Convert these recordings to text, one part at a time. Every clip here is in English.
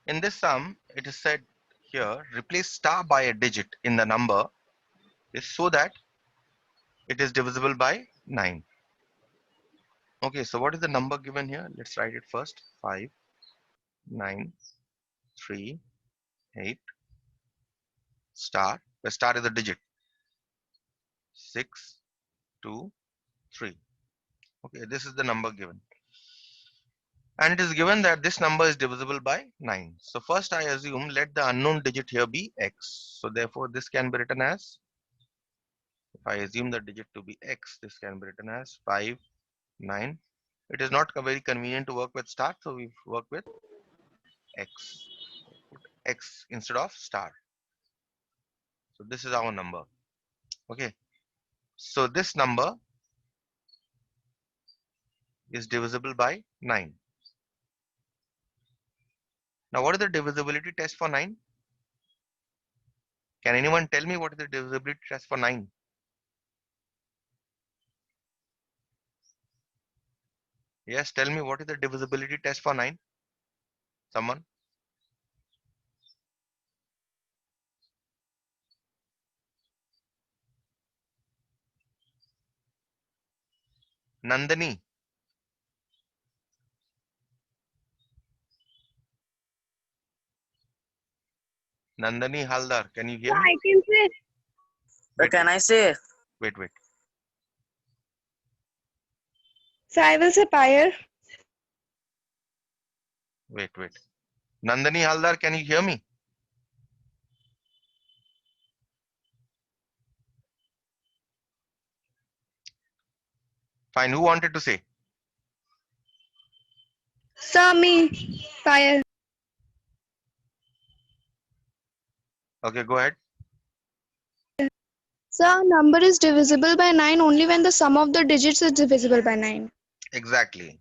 In this sum, it is said here, replace star by a digit in the number is so that it is divisible by 9. Okay, so what is the number given here? Let's write it first. 5, 9, 3, 8, star. The star is a digit. 6, 2, 3. Okay, this is the number given. And it is given that this number is divisible by 9. So first I assume let the unknown digit here be x. So therefore this can be written as, if I assume the digit to be x, this can be written as 5, 9. It is not very convenient to work with star, so we work with x. Put x instead of star. So this is our number. Okay. So this number is divisible by 9. Now what is the divisibility test for 9? Can anyone tell me what is the divisibility test for 9? Yes, tell me what is the divisibility test for 9? Someone? Nandini? Nandini Haldar, can you hear me? I can say. Wait, Can I say? wait. So I will say pyre. Wait. Nandini Haldar, can you hear me? Fine, who wanted to say? So me. Pyre. Okay, go ahead. So number is divisible by 9 only when the sum of the digits is divisible by 9. Exactly.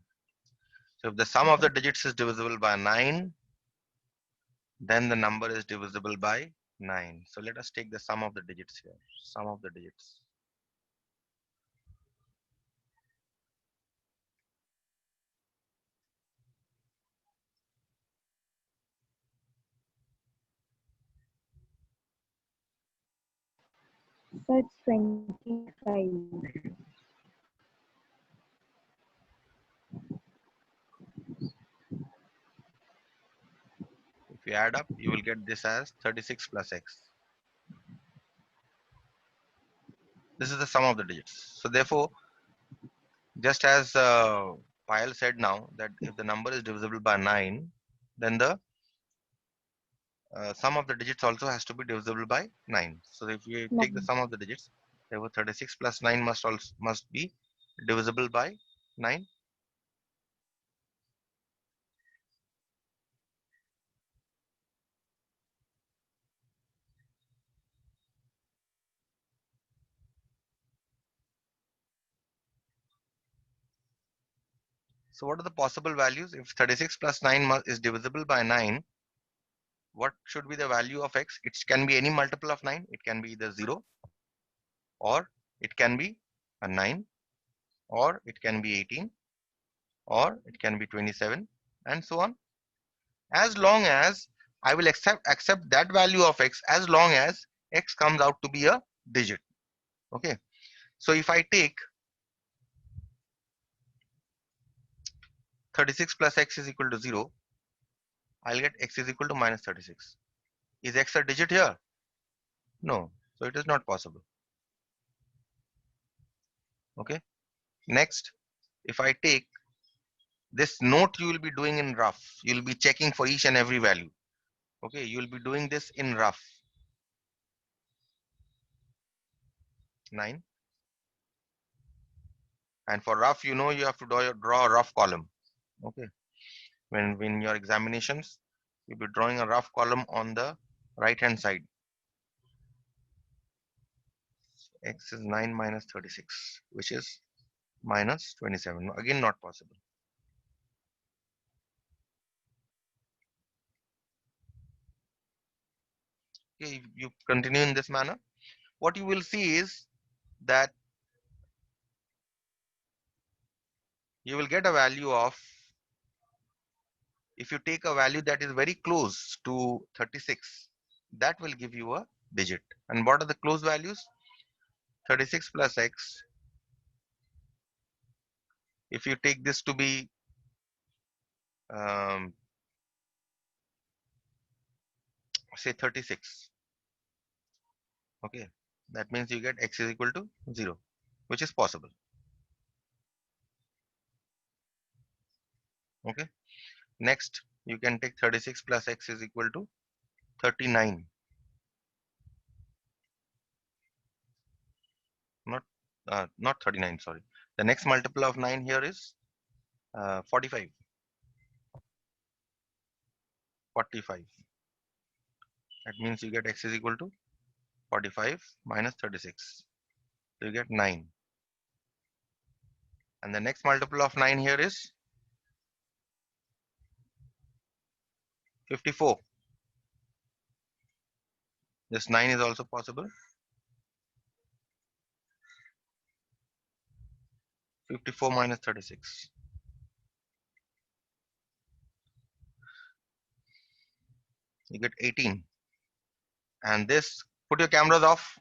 So if the sum of the digits is divisible by 9, then the number is divisible by 9. So let us take the sum of the digits here. Sum of the digits. So it's 25. If you add up, you will get this as 36 plus x. This is the sum of the digits. So therefore, just as Payal said now, that if the number is divisible by 9, then the sum of the digits also has to be divisible by 9. So if you take the sum of the digits, therefore 36 plus 9 must be divisible by 9. So what are the possible values? If 36 plus 9 is divisible by 9, what should be the value of x? It can be any multiple of 9. It can be either 0, or it can be a 9, or it can be 18, or it can be 27, and so on. As long as I will accept that value of x, as long as x comes out to be a digit. Okay. So if I take 36 plus x is equal to 0, I'll get x is equal to minus 36. Is x a digit here? No. So it is not possible. Okay. Next, if I take this note, you will be doing in rough. You will be checking for each and every value. Okay. You will be doing this in rough. 9. And for rough, you know, you have to draw a rough column. Okay. When your examinations, you'll be drawing a rough column on the right hand side. X is 9 minus 36, which is minus 27. Again, not possible. Okay, if you continue in this manner, what you will see is that you will get a value of If you take a value that is very close to 36, that will give you a digit. And what are the close values? 36 plus x. If you take this to be um, say 36, okay, that means you get x is equal to 0, which is possible. Okay, next you can take 36 plus x is equal to 39. Not 39, sorry. The next multiple of 9 here is 45. 45. That means you get x is equal to 45 minus 36. So you get 9. And the next multiple of 9 here is 54. This 9 is also possible. 54 minus 36. You get 18. And this, put your cameras off.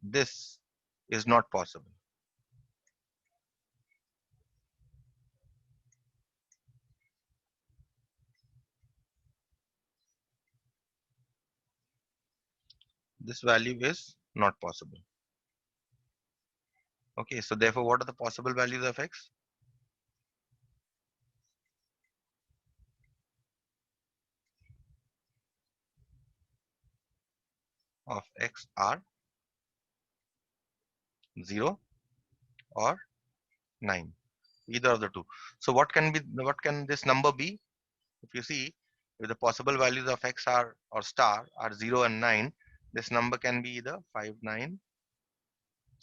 This is not possible. This value is not possible. Okay, so therefore, what are the possible values of x? Of x are 0 or 9, either of the two. So what can this number be? If you see, if the possible values of x are or star are 0 and 9, this number can be either 5, 9,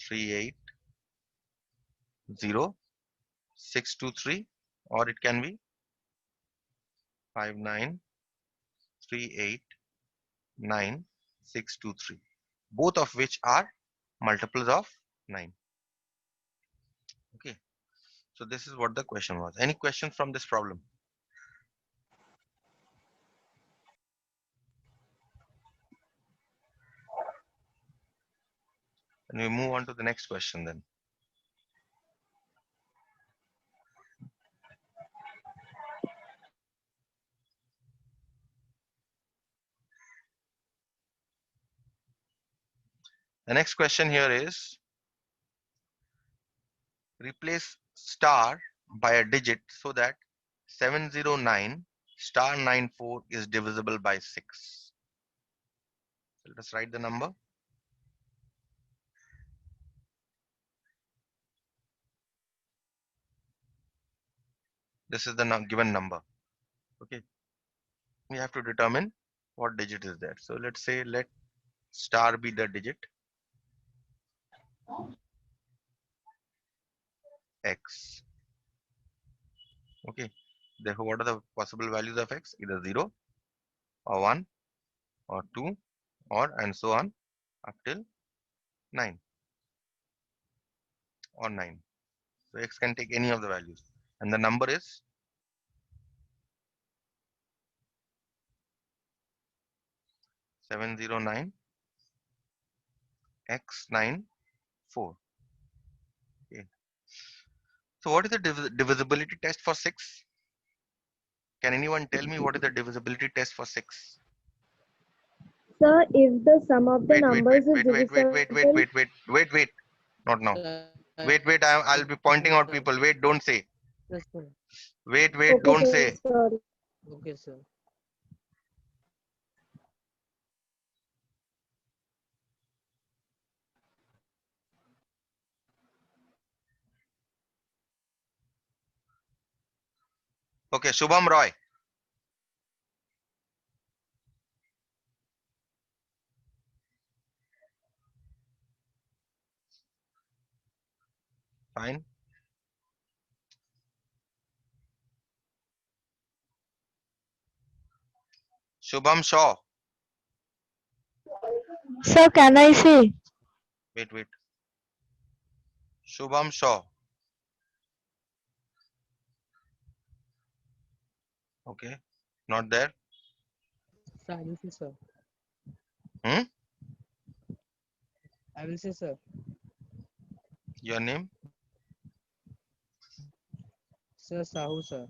3, 8, 0, 6, 2, 3, or it can be 5, 9, 3, 8, 9, 6, 2, 3, both of which are multiples of 9. Okay, so this is what the question was. Any questions from this problem? And we move on to the next question then. The next question here is, replace star by a digit so that 709 star 94 is divisible by 6. So let us write the number. This is the given number. Okay, we have to determine what digit is there. So let's say let star be the digit x. Okay, therefore what are the possible values of x? Either 0 or 1 or 2 or and so on up till 9 or 9. So x can take any of the values, and the number is 709 x94. Okay. So what is the divisibility test for 6? Can anyone tell me what is the divisibility test for 6? Sir, if the sum of the numbers is divisible. Wait. Not now. Uh, Wait. I'll be pointing out people. Wait, don't say. Yes, sir. Wait, Okay, don't sir, say. sorry. Okay, sir. Okay, Shubham Roy. Fine. Shubham Shaw. Sir, can I say? Wait. Shubham Shaw. Okay, not there. Sir, I will say, sir. Hmm? I will say, sir. Your name? Sir, Sahu, sir.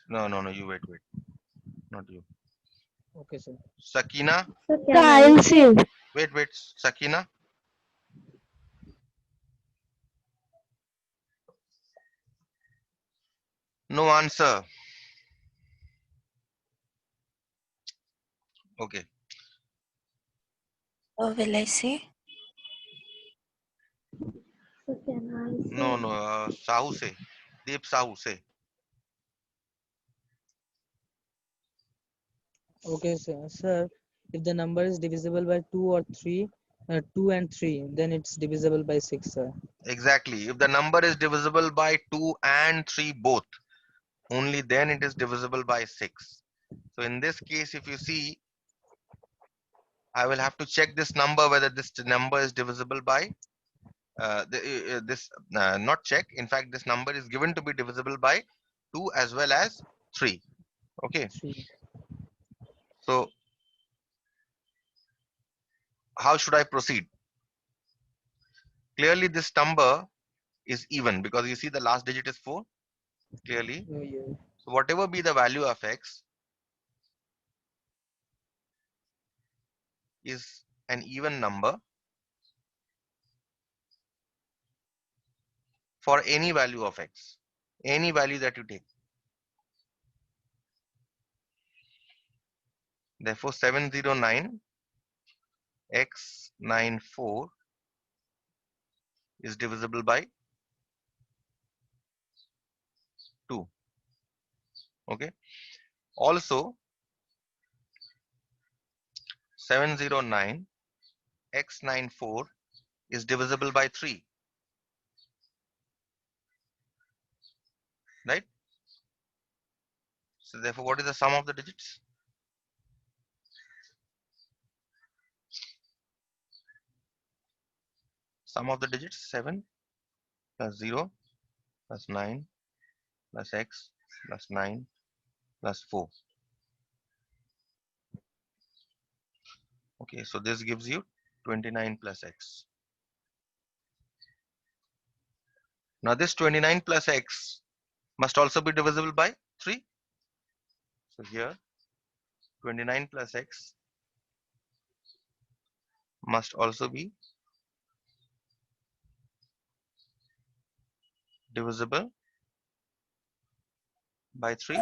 No, no, no. You wait, wait. Not you. Okay, sir. Sakina. Sir, Sir, can I I? will say. Wait, wait. Sakina. No answer. Okay. Will I say? Sir, can I No, say? no. Sahu say. Deep Sahu say. Okay, sir. Sir, if the number is divisible by 2 or 3, 2 and 3, then it's divisible by 6, sir. Exactly. If the number is divisible by 2 and 3 both, only then it is divisible by 6. So in this case, if you see, I will have to check this number whether this number is divisible by this not check. In fact, this number is given to be divisible by 2 as well as 3. Okay. 3. So how should I proceed? Clearly, this number is even because you see the last digit is 4. Clearly. Oh, yeah. So whatever be the value of x is an even number for any value of x, any value that you take. Therefore, 709 x94 is divisible by 2. Okay. Also, 709 x94 is divisible by 3. Right. So therefore, what is the sum of the digits? Sum of the digits 7 plus 0 plus 9 plus x plus 9 plus 4. Okay, so this gives you 29 plus x. Now this 29 plus x must also be divisible by 3. So here 29 plus x must also be divisible by 3.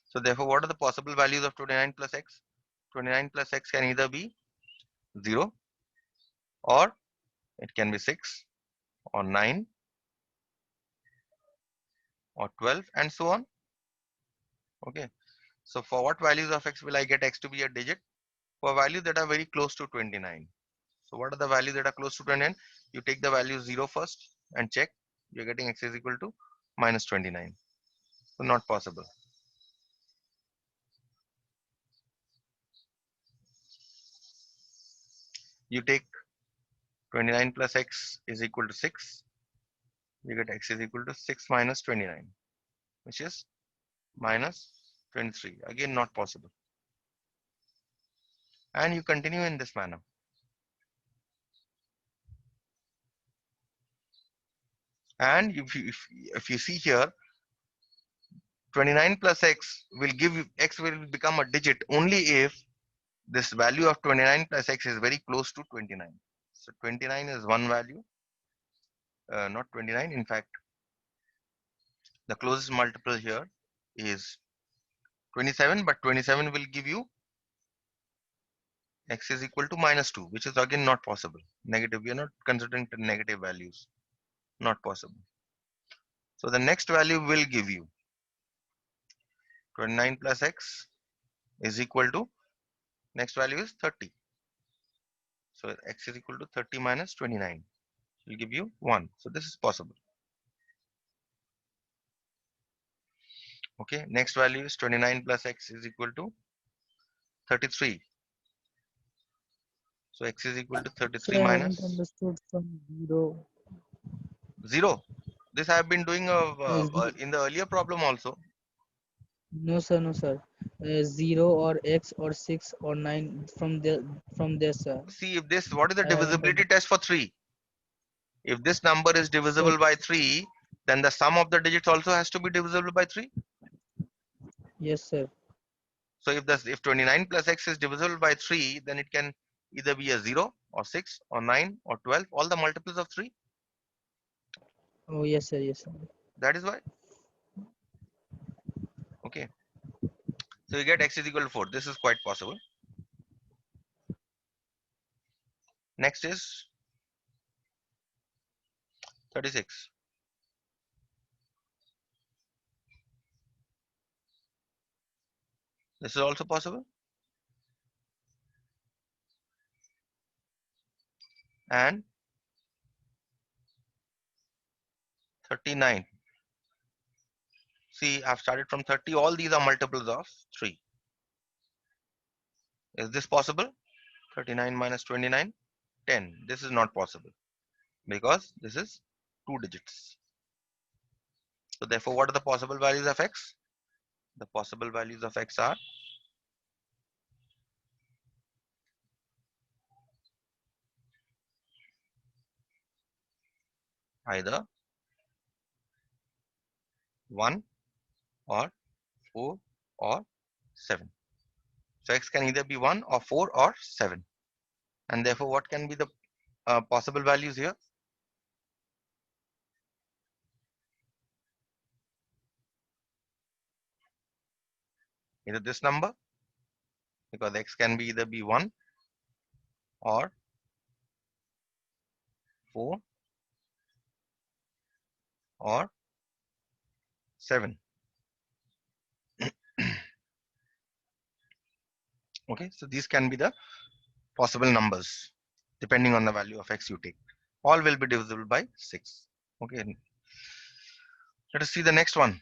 So therefore, what are the possible values of 29 plus x? 29 plus x can either be 0 or it can be 6 or 9 or 12 and so on. Okay. So for what values of x will I get x to be a digit? For values that are very close to 29. So what are the values that are close to 29? You take the value 0 first and check. You're getting x is equal to minus 29. So not possible. You take 29 plus x is equal to 6. You get x is equal to 6 minus 29, which is minus 23. Again, not possible. And you continue in this manner. And if you see here, 29 plus x will give you x will become a digit only if this value of 29 plus x is very close to 29. So 29 is one value, not 29. In fact, the closest multiple here is 27, but 27 will give you x is equal to minus 2, which is again not possible. Negative, we are not considering the negative values, not possible. So the next value will give you 29 plus x is equal to, next value is 30. So x is equal to 30 minus 29 will give you 1. So this is possible. Okay, next value is 29 plus x is equal to 33. So x is equal to 33 Sir, I haven't minus, understood from 0. 0. This I have been doing Uh, in the earlier problem also. no, sir, no, sir. 0 or X or 6 or 9 from there, sir. See if this, what is the I haven't divisibility test for 3? If this number is so divisible by 3, then the sum of the digits also has to be divisible by 3. yes, sir. So if 29 plus x is divisible by 3, then it can either be a 0 or 6 or 9 or 12, all the multiples of 3. Oh, yes, sir, yes, sir. That is why. Okay. So you get x is equal to 4. This is quite possible. Next is 36. This is also possible. And 39. See, I've started from 30. All these are multiples of 3. Is this possible? 39 minus 29, 10. This is not possible because this is 2 digits. So therefore, what are the possible values of x? The possible values of x are either 1 or 4 or 7. So x can either be 1 or 4 or 7. And therefore, what can be the possible values here? Either this number, because x can be either be 1 or 4 or 7. Okay, so these can be the possible numbers depending on the value of x you take. All will be divisible by 6. Okay, let us see the next one.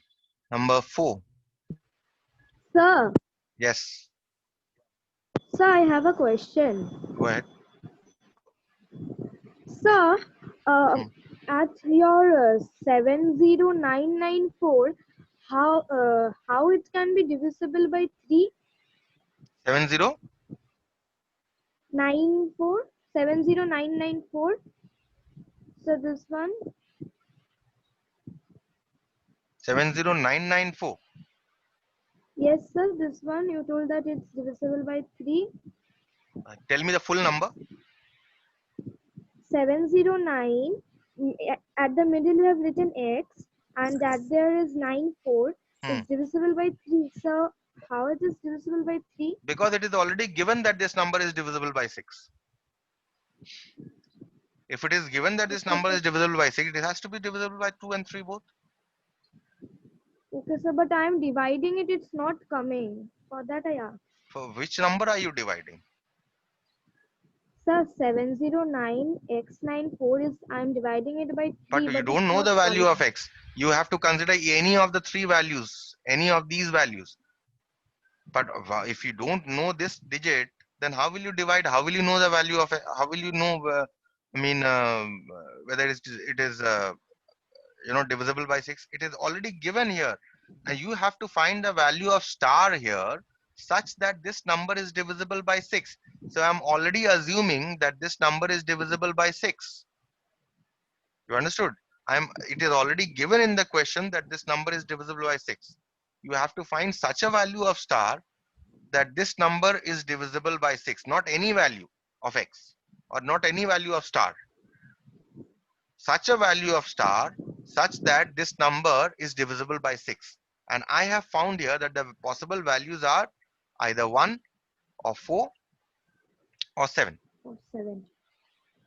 Number 4. Sir, Yes, sir, I have a question. go ahead. Sir, uh, Hmm. at your 70994, how it can be divisible by 3? 70 94? 70994? So this one? 70994. Yes, sir, this one. You told that it's divisible by 3. Tell me the full number. 709. At the middle you have written x, and that there is 94 Hmm. is divisible by 3. So how it is divisible by 3? Because it is already given that this number is divisible by 6. If it is given that this Okay, number sir. is divisible by 6, it has to be divisible by 2 and 3 both. Okay, sir, but I am dividing it. It's not coming. For that I asked. For which number are you dividing? Sir, 709x94 is I am dividing it by 3, But you but don't it's know not the value of coming. x. You have to consider any of the 3 values, any of these values. But if you don't know this digit, then how will you divide? How will you know the value of it? How will you know? Whether it is divisible by 6? It is already given here, and you have to find the value of star here such that this number is divisible by 6. So I'm already assuming that this number is divisible by 6. You understood? It is already given in the question that this number is divisible by 6. You have to find such a value of star that this number is divisible by 6, not any value of x or not any value of star. Such a value of star such that this number is divisible by 6. And I have found here that the possible values are either 1 or 4 or 7. Or 7.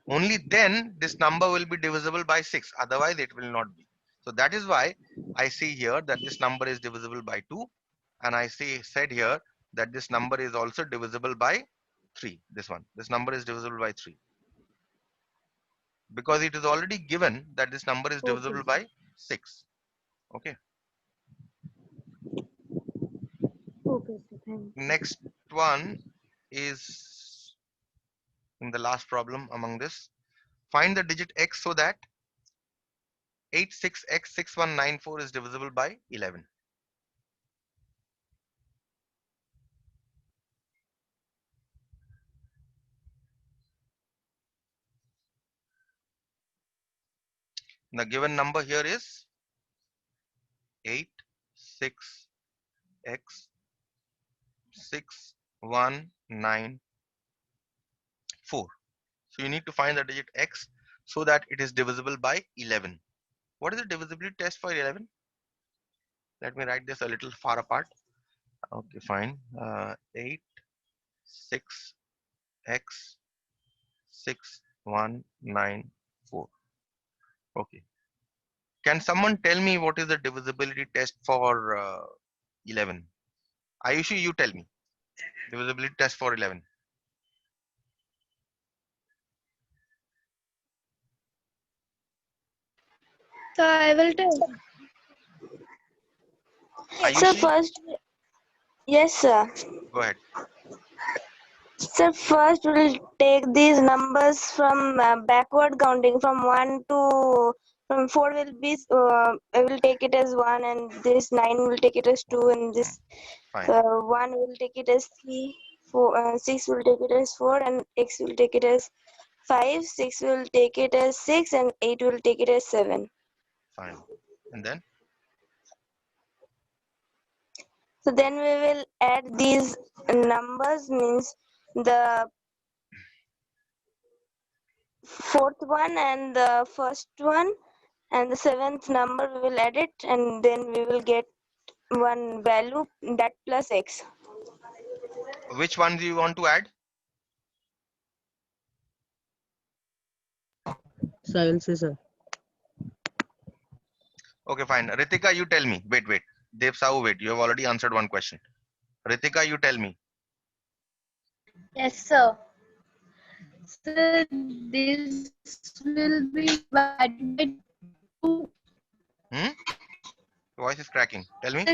Only then this number will be divisible by 6. Otherwise, it will not be. So that is why I see here that this number is divisible by 2. And I said here that this number is also divisible by 3. This number is divisible by 3. Because it is already given that this number is Okay, divisible sir. by 6. Okay. Okay, sir. Thank you. Next one is in the last problem among this. Find the digit x so that 86x6194 is divisible by 11. The given number here is 86x6194. So you need to find the digit x so that it is divisible by 11. What is the divisibility test for 11? Let me write this a little far apart. Okay, fine. 8, 6, x, 6, 1, 9, 4. Okay. Can someone tell me what is the divisibility test for 11? Ayushi, you tell me. Divisibility test for 11. So I will tell. So Ayushi, first, yes, sir. go ahead. So first we'll take these numbers from backward counting from 1 to from 4 will be I will take it as 1 and this 9 will take it as 2 and Hmm, this fine. 1 will take it as 3, 4, 6 will take it as 4 and x will take it as 5, 6 will take it as 6 and 8 will take it as 7. Fine. And then So then we will add these numbers means the fourth one and the first one and the seventh number we will add it and then we will get one value that plus x. which one do you want to add? So I will say, sir. Okay, fine. Ritika, you tell me. Wait. Dev Sahu, wait. You have already answered one question. Ritika, you tell me. Yes, sir. So this will be divided by 2. Hmm? Voice is cracking. Tell me.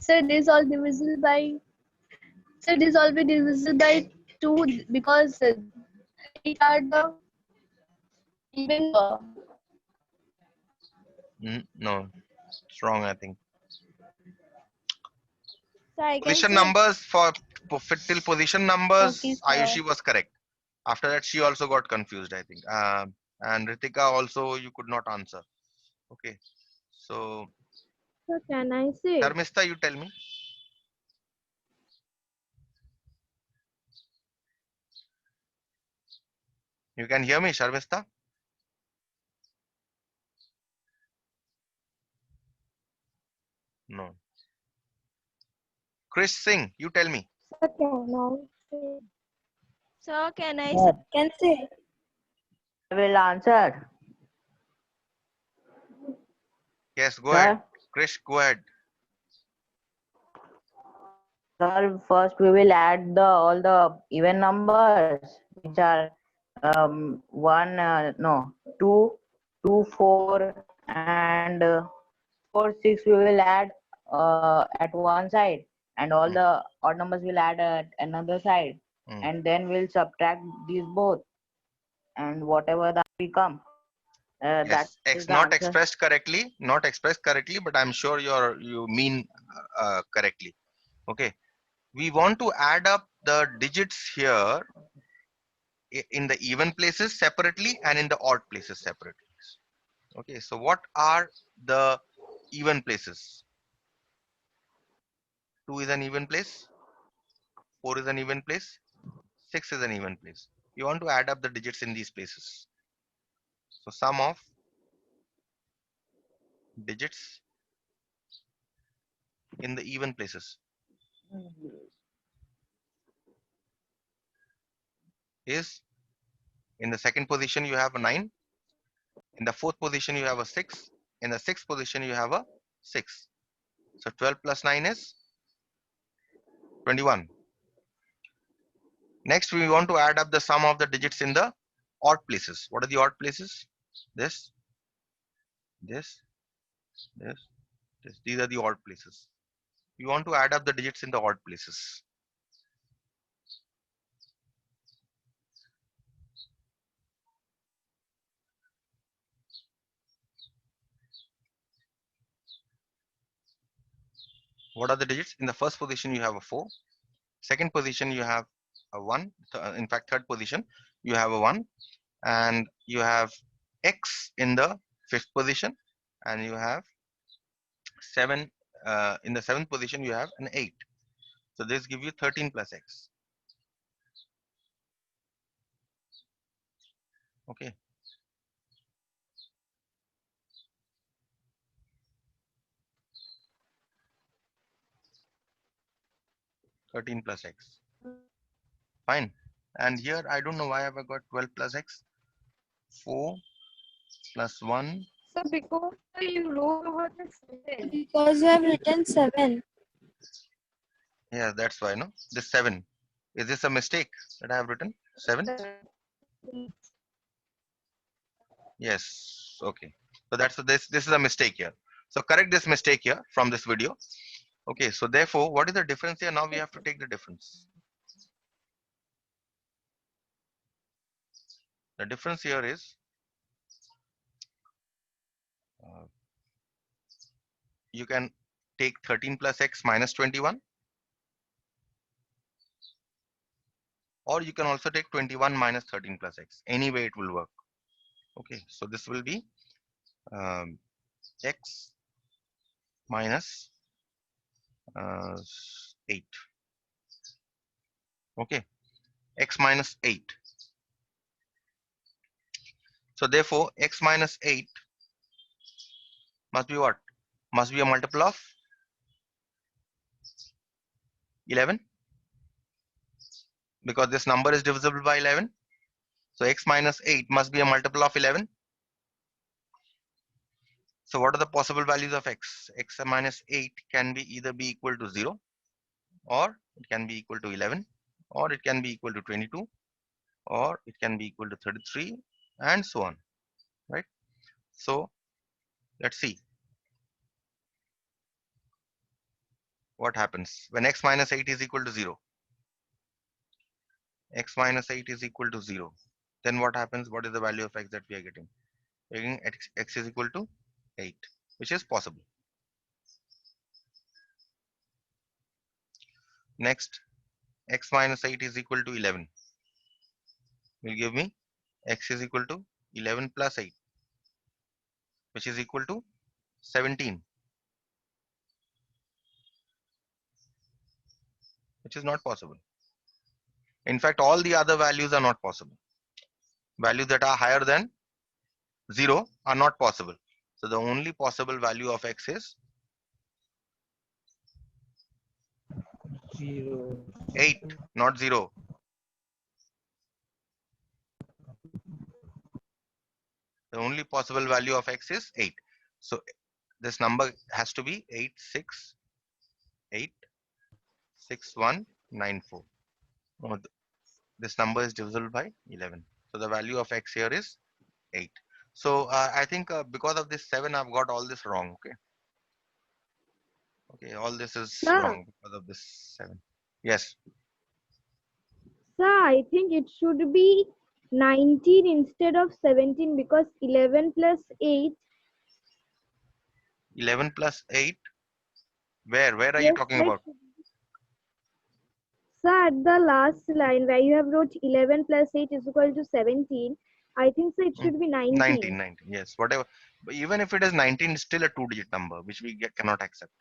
So this all divisible by so this all be divisible by 2 because 8 are the even number. No, it's wrong, I think. So I can Position say. numbers till position Okay, numbers, sir. Ayushi was correct. After that, she also got confused, I think. And Ritika also, you could not answer. Okay. So, So can I say? Sharmista, you tell me. You can hear me, Sharmista? No. Chris Singh, you tell me. So can I say? So can I Sir, can say. I will answer. Yes, go ahead. Sir, Krish, go ahead. sir, first we will add the all the even numbers which are one no 2, 2, 4 and 4, 6 we will add at one side and all Mm, the odd numbers will add at another side mm. and then we'll subtract these both and whatever that become that Yes, is X the not answer. expressed correctly, not expressed correctly, but I'm sure you mean correctly. Okay. We want to add up the digits here in the even places separately and in the odd places separately. Okay, so what are the even places? 2 is an even place, 4 is an even place, 6 is an even place. You want to add up the digits in these places. So sum of digits in the even places is, in the second position you have a 9, in the fourth position you have a 6, in the sixth position you have a 6. So 12 plus 9 is 21. Next, we want to add up the sum of the digits in the odd places. What are the odd places? This, this, this, this. These are the odd places. We want to add up the digits in the odd places. What are the digits? In the first position, you have a 4. Second position, you have a 1. In fact, third position, you have a 1. And you have x in the fifth position. And you have 7. In the seventh position, you have an 8. So this gives you 13 plus x. Okay. Thirteen plus x. Fine. And here, I don't know why have I got 12 plus x. 4 plus 1. So because you wrote over the 7. Because you have written 7. Yeah, that's why, no? This 7. Is this a mistake that I have written? 7? Yes. Okay. So that's this is a mistake here. So correct this mistake here from this video. Okay. So therefore, what is the difference here? Now we have to take the difference. The difference here is you can take 13 plus x minus 21, or you can also take 21 minus 13 plus x. Any way it will work. Okay. So this will be x minus 8. Okay. X minus 8. So therefore, x minus 8 must be what? Must be a multiple of 11, because this number is divisible by 11. So x minus 8 must be a multiple of 11. So what are the possible values of x? X minus 8 can be either be equal to 0, or it can be equal to 11, or it can be equal to 22, or it can be equal to 33, and so on, right? So let's see what happens when x minus 8 is equal to 0. X minus 8 is equal to 0. Then what happens? What is the value of x that we are getting? We're getting x is equal to 8, which is possible. Next, x minus 8 is equal to 11 will give me x is equal to 11 plus 8, which is equal to 17, which is not possible. In fact, all the other values are not possible. Values that are higher than 0 are not possible. So the only possible value of x is 0. 8, not 0. The only possible value of x is 8. So this number has to be 8686194. Oh, this number is divisible by 11. So the value of x here is 8. So I think because of this 7, I've got all this wrong. Okay. Okay, all this is Sir. wrong because of this 7. Yes. Sir, I think it should be 19 instead of 17 because 11 plus 8. 11 plus 8. Where are you Yes, talking like, about? sir, at the last line where you have wrote 11 plus 8 is equal to 17, I think so it should be 19. 19. Yes, whatever. But even if it is 19, it's still a 2-digit number, which we cannot accept.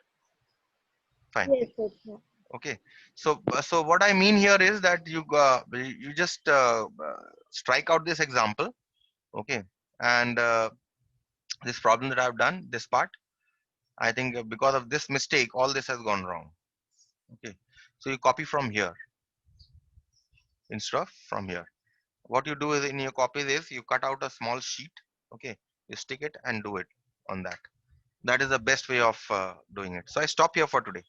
Fine. Yes, yes, sir. Okay. So what I mean here is that you just strike out this example. Okay. And this problem that I've done, this part, I think because of this mistake, all this has gone wrong. Okay. So you copy from here instead of from here. What you do is in your copies is you cut out a small sheet. Okay. You stick it and do it on that. That is the best way of doing it. So I stop here for today.